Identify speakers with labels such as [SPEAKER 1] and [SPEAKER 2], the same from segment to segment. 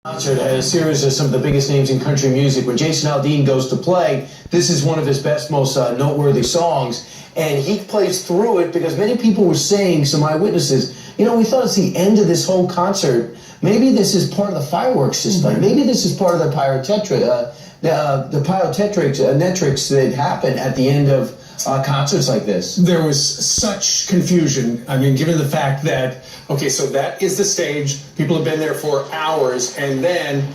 [SPEAKER 1] Concert at a series of some of the biggest names in country music. When Jason Aldean goes to play, this is one of his best, most noteworthy songs, and he plays through it because many people were saying, some eyewitnesses, you know, we thought it's the end of this whole concert. Maybe this is part of the fireworks system. Maybe this is part of the pyrotechnics that happen at the end of concerts like this.
[SPEAKER 2] There was such confusion. I mean, given the fact that, okay, so that is the stage. People have been there for hours, and then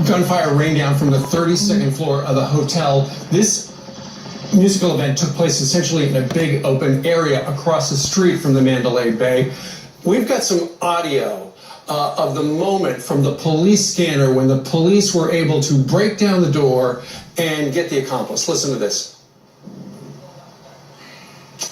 [SPEAKER 2] gunfire rained down from the 32nd floor of the hotel. This musical event took place essentially in a big open area across the street from the Mandalay Bay. We've got some audio of the moment from the police scanner when the police were able to break down the door and get the accomplice. Listen to this.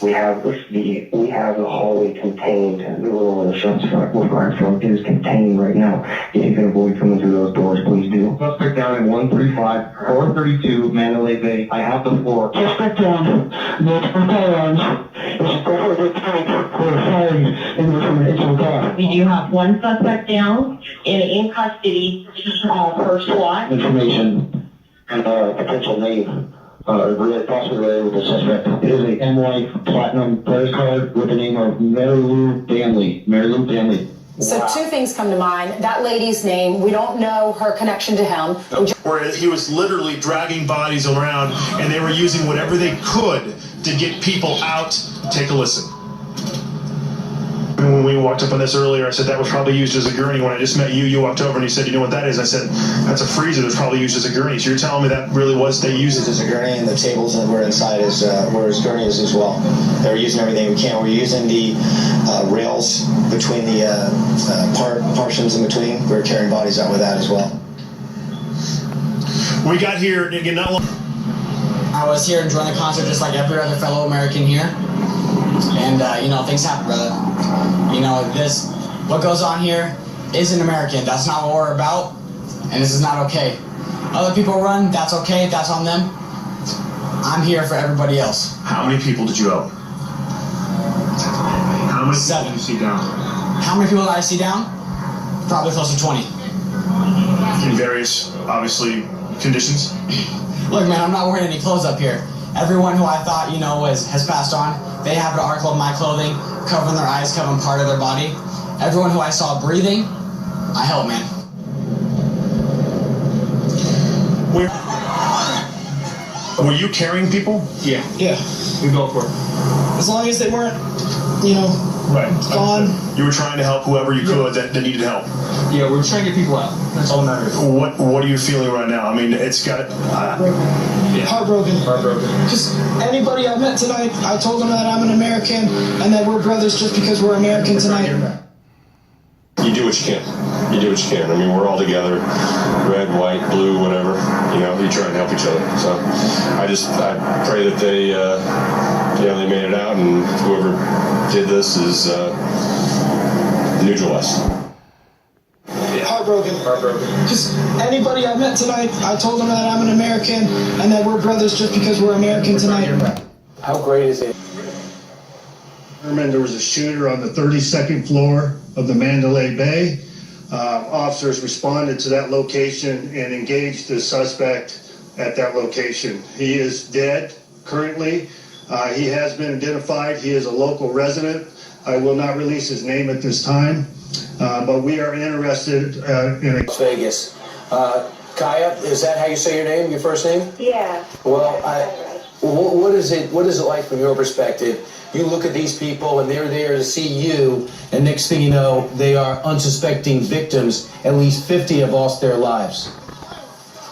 [SPEAKER 3] We have the hallway contained. The room where the shots were fired from is contained right now. If you can avoid coming through those doors, please do. Suspect down in 135, 432 Mandalay Bay. I have the floor. Suspect down. Multiple firearms. It's over the tank. We're firing from an instant car.
[SPEAKER 4] We do have one suspect down in custody per SWAT.
[SPEAKER 3] Information and potential name. Possibly related with the suspect. It is a MY Platinum credit card with the name of Mary Lou Danley.
[SPEAKER 5] So two things come to mind. That lady's name, we don't know her connection to him.
[SPEAKER 6] Where he was literally dragging bodies around, and they were using whatever they could to get people out. Take a listen. When we walked up on this earlier, I said that was probably used as a gurney. When I just met you, you walked over and you said, you know what that is? I said, that's a freezer that's probably used as a gurney. So you're telling me that really was, they used it
[SPEAKER 7] as a gurney, and the tables that were inside were as gurneys as well. They were using everything we can. We're using the rails between the partitions in between. We were carrying bodies out with that as well.
[SPEAKER 6] We got here, again, not long.
[SPEAKER 8] I was here enjoying the concert just like every other fellow American here. And, you know, things happen, brother. You know, what goes on here isn't American. That's not what we're about, and this is not okay. Other people run, that's okay, that's on them. I'm here for everybody else.
[SPEAKER 6] How many people did you help? How many
[SPEAKER 8] 7.
[SPEAKER 6] people did you see down?
[SPEAKER 8] How many people did I see down? Probably close to 20.
[SPEAKER 6] In various, obviously, conditions?
[SPEAKER 8] Look, man, I'm not wearing any clothes up here. Everyone who I thought, you know, has passed on, they have an article of my clothing covering their eyes, covering part of their body. Everyone who I saw breathing, I helped, man.
[SPEAKER 6] Were you carrying people?
[SPEAKER 8] Yeah.
[SPEAKER 2] We go for it.
[SPEAKER 8] As long as they weren't, you know, gone.
[SPEAKER 6] You were trying to help whoever you could that needed help.
[SPEAKER 2] Yeah, we're trying to get people out. That's all that matters.
[SPEAKER 6] What are you feeling right now? I mean, it's got...
[SPEAKER 8] Heartbroken. Just anybody I met tonight, I told them that I'm an American and that we're brothers just because we're American tonight.
[SPEAKER 9] You do what you can. I mean, we're all together, red, white, blue, whatever. You know, you try and help each other. So I pray that they made it out, and whoever did this is neutralized.
[SPEAKER 8] Heartbroken. Just anybody I met tonight, I told them that I'm an American and that we're brothers just because we're American tonight.
[SPEAKER 1] How great is it?
[SPEAKER 10] There was a shooter on the 32nd floor of the Mandalay Bay. Officers responded to that location and engaged the suspect at that location. He is dead currently. He has been identified. He is a local resident. I will not release his name at this time. But we are interested in
[SPEAKER 1] Las Vegas. Kaya, is that how you say your name, your first name?
[SPEAKER 4] Yeah.
[SPEAKER 1] Well, what is it like from your perspective? You look at these people and they're there to see you, and next thing you know, they are unsuspecting victims. At least 50 have lost their lives.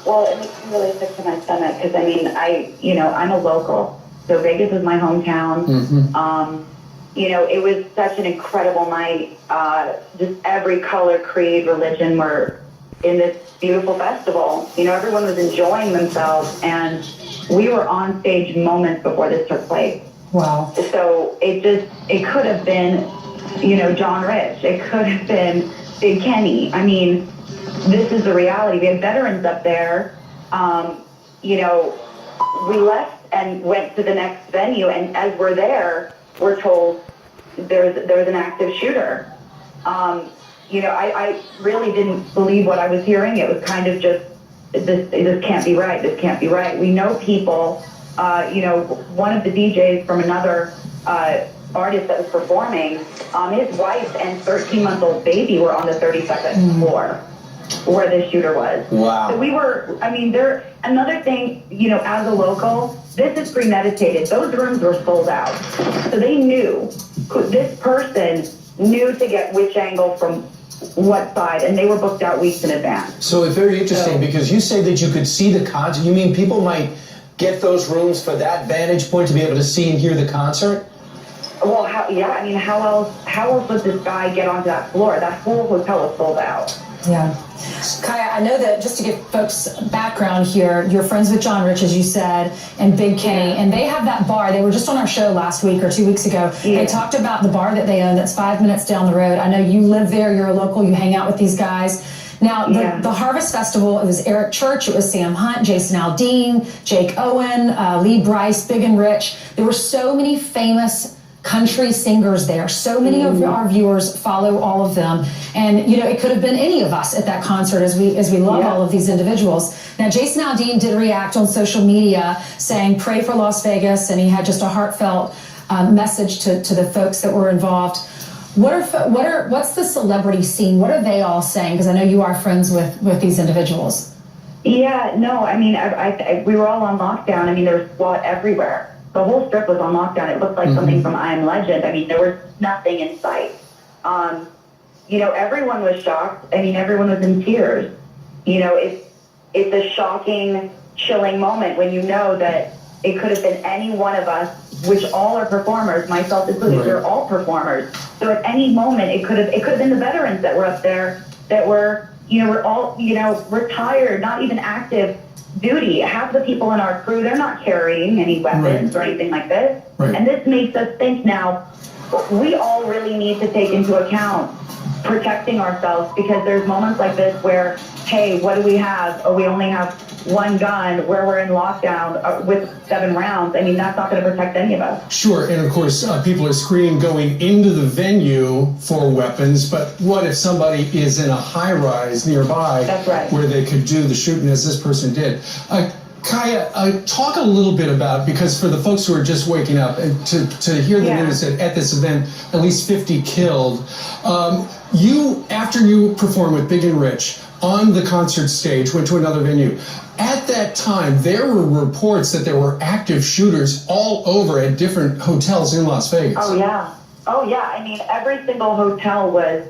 [SPEAKER 4] Well, it makes me really sick to my stomach because, I mean, I'm a local. So Vegas is my hometown.
[SPEAKER 1] Mm-hmm.
[SPEAKER 4] It was such an incredible night. Just every color, creed, religion were in this beautiful festival. Everyone was enjoying themselves, and we were on stage moments before this took place.
[SPEAKER 5] Wow.
[SPEAKER 4] So it could have been, John Rich. It could have been Big Kenny. I mean, this is the reality. We had veterans up there. We left and went to the next venue, and as we're there, we're told there's an active shooter. I really didn't believe what I was hearing. It was kind of just, this can't be right. This can't be right. We know people, one of the DJs from another artist that was performing, his wife and 13-month-old baby were on the 32nd floor where the shooter was.
[SPEAKER 1] Wow.
[SPEAKER 4] So another thing, as a local, this is premeditated. Those rooms were sold out. So they knew, this person knew to get which angle from what side, and they were booked out weeks in advance.
[SPEAKER 1] So it's very interesting because you say that you could see the concert. You mean people might get those rooms for that vantage point to be able to see and hear the concert?
[SPEAKER 4] Well, how else would this guy get onto that floor? That whole hotel was sold out.
[SPEAKER 5] Yeah. Kaya, I know that, just to give folks background here, you're friends with John Rich, as you said, and Big Kenny, and they have that bar. They were just on our show last week or 2 weeks ago. Yeah. They talked about the bar that they own that's 5 minutes down the road. I know you live there, you're a local, you hang out with these guys. Now, the Harvest Festival, it was Eric Church, it was Sam Hunt, Jason Aldean, Jake Owen, Lee Brice, Big and Rich. There were so many famous country singers there. So many of our viewers follow all of them. And, it could have been any of us at that concert as we love all of these individuals. Now, Jason Aldean did react on social media saying, pray for Las Vegas. And he had just a heartfelt message to the folks that were involved. What's the celebrity scene? What are they all saying? Because I know you are friends with these individuals.
[SPEAKER 4] Yeah, no, we were all on lockdown. There was SWAT everywhere. The whole strip was on lockdown. It looked like something from I Am Legend. There was nothing in sight. Everyone was shocked. Everyone was in tears. It's a shocking, chilling moment when you know that it could have been any one of us, which all are performers, myself included. We're all performers. So at any moment, it could have been the veterans that were up there that were, we're all, retired, not even active duty. Half the people in our crew, they're not carrying any weapons or anything like this. Right. And this makes us think now, we all really need to take into account protecting ourselves, because there's moments like this where, hey, what do we have? Oh, we only have one gun, where we're in lockdown with 7 rounds. That's not going to protect any of us.
[SPEAKER 2] Sure, and of course, people are screening going into the venue for weapons, but what if somebody is in a high-rise nearby where they could do the shooting as this person did? Kaya, talk a little bit about, because for the folks who are just waking up and to hear the news that at this event, at least 50 killed, after you performed with Big and Rich on the concert stage, went to another venue. At that time, there were reports that there were active shooters all over at different hotels in Las Vegas.
[SPEAKER 4] Oh, yeah. Every single hotel was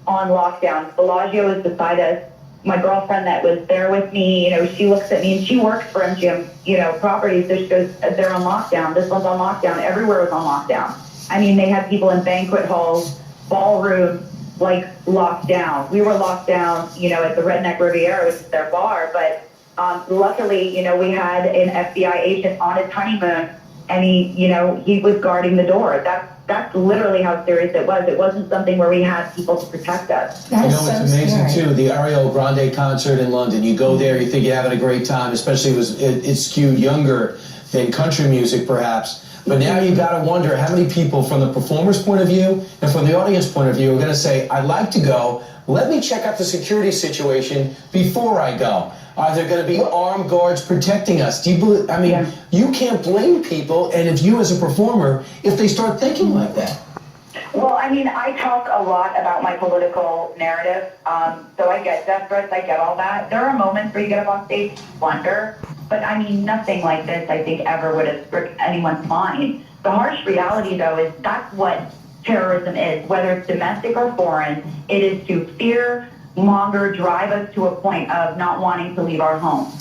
[SPEAKER 4] on lockdown. Bellagio was beside us. My girlfriend that was there with me, she looks at me and she works for MGM, properties. So she goes, they're on lockdown. This one's on lockdown. Everywhere was on lockdown. They had people in banquet halls, ballrooms, locked down. We were locked down, at the Redneck Riviera, which is their bar. But luckily, we had an FBI agent on his honeymoon, and he was guarding the door. That's literally how serious it was. It wasn't something where we had people to protect us.
[SPEAKER 1] It's amazing too. The Ariana Grande concert in London. You go there, you think you're having a great time. Especially it's skewed younger than country music, perhaps. But now you got to wonder how many people, from the performer's point of view and from the audience point of view, are going to say, "I'd like to go. Let me check out the security situation before I go." Are there going to be armed guards protecting us? Do you believe? You can't blame people, and if you as a performer, if they start thinking like that.
[SPEAKER 4] Well, I talk a lot about my political narrative, so I get death threats, I get all that. There are moments where you get up on stage and wonder, but nothing like this, I think, ever would have stripped anyone's mind. The harsh reality, though, is that's what terrorism is, whether it's domestic or foreign. It is to fear, monger, drive us to a point of not wanting to leave our home.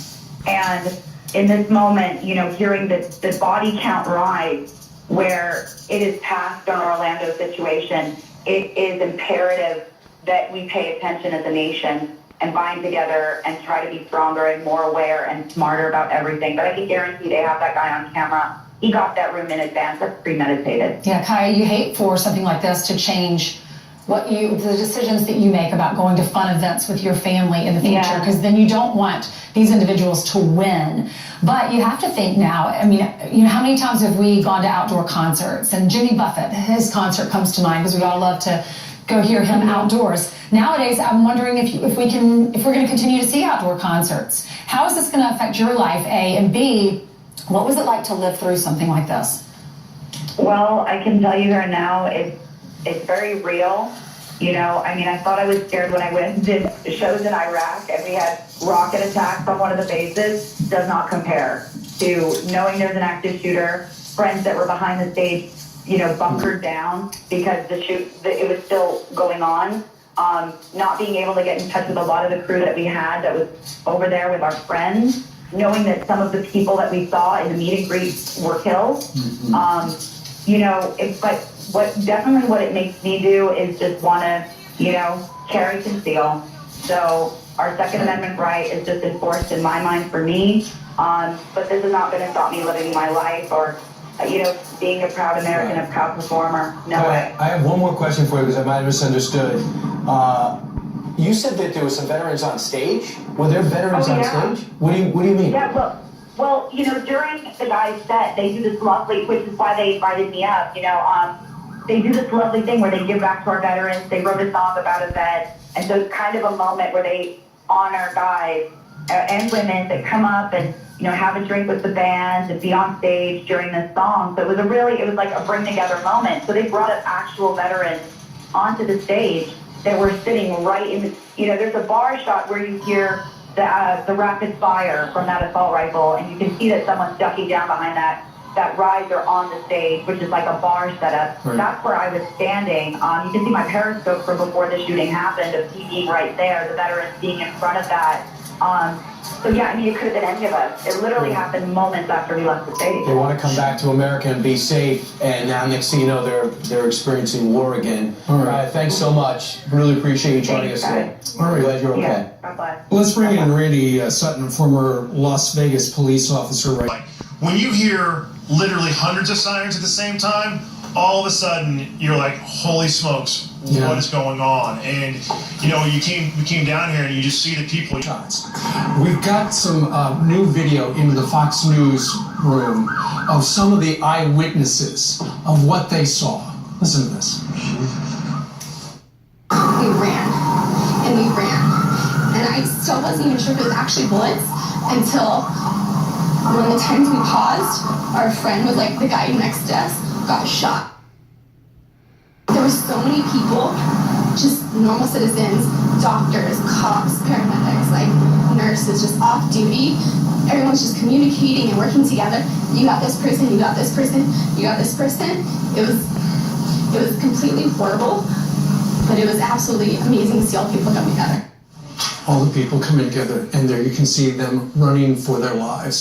[SPEAKER 4] And in this moment, hearing the body count rise, where it is past our Orlando situation, it is imperative that we pay attention as a nation and bind together and try to be stronger and more aware and smarter about everything. But I can guarantee they have that guy on camera. He got that room in advance. That's premeditated.
[SPEAKER 5] Yeah, Kaya, you hate for something like this to change the decisions that you make about going to fun events with your family in the future, because then you don't want these individuals to win. But you have to think now, how many times have we gone to outdoor concerts? And Jimmy Buffett, his concert comes to mind, because we all love to go hear him outdoors. Nowadays, I'm wondering if we're going to continue to see outdoor concerts. How is this going to affect your life, A, and B, what was it like to live through something like this?
[SPEAKER 4] Well, I can tell you here now, it's very real. You know, I mean, I thought I was scared when I went and did shows in Iraq and we had rocket attacks on one of the bases. Does not compare to knowing there's an active shooter, friends that were behind the stage, you know, bunkered down because it was still going on. Not being able to get in touch with a lot of the crew that we had that was over there with our friends, knowing that some of the people that we saw in the meet and greet were killed. You know, but what it makes me do is just want to, you know, carry conceal. So our Second Amendment right is just enforced in my mind for me. But this is not going to stop me living my life or, you know, being a proud American, a proud performer. No way.
[SPEAKER 1] I have one more question for you because I might have misunderstood. You said that there were some veterans on stage. Were there veterans on stage? What do you mean?
[SPEAKER 4] Yeah, well, you know, during the guy's set, they do this lovely, which is why they invited me up, you know, they do this lovely thing where they give back to our veterans. They wrote a song about a vet. And so it's kind of a moment where they honor guys and women that come up and, you know, have a drink with the band and be on stage during this song. So it was like a bring together moment. So they brought up actual veterans onto the stage that were sitting right in the, you know, there's a bar shot where you hear the rapid fire from that assault rifle, and you can see that someone's ducking down behind that riser on the stage, which is like a bar setup. Right. That's where I was standing. You can see my periscope from before the shooting happened of me being right there, the veterans being in front of that. So yeah, I mean, it could have been any of us. It literally happened moments after we left the stage.
[SPEAKER 1] They want to come back to America and be safe, and now next thing you know, they're experiencing war again. All right, thanks so much. Really appreciate you joining us today.
[SPEAKER 2] All right,
[SPEAKER 1] glad you're okay.
[SPEAKER 4] Yeah, God bless.
[SPEAKER 2] Let's bring in Randy Sutton, former Las Vegas police officer. Right.
[SPEAKER 6] When you hear literally hundreds of sirens at the same time, all of a sudden you're like, holy smokes, what is going on? And you know, we came down here and you just see the people.
[SPEAKER 2] We've got some new video in the Fox News room of some of the eyewitnesses of what they saw. Listen to this.
[SPEAKER 11] We ran and we ran, and I still wasn't even sure if it was actually bullets until one of the times we paused, our friend was like, the guy next to us got shot. There were so many people, just normal citizens, doctors, cops, paramedics, like nurses, just off duty. Everyone's just communicating and working together. You got this person, you got this person, you got this person. It was completely horrible, but it was absolutely amazing to see all the people come together.
[SPEAKER 2] All the people coming together, and there you can see them running for their lives.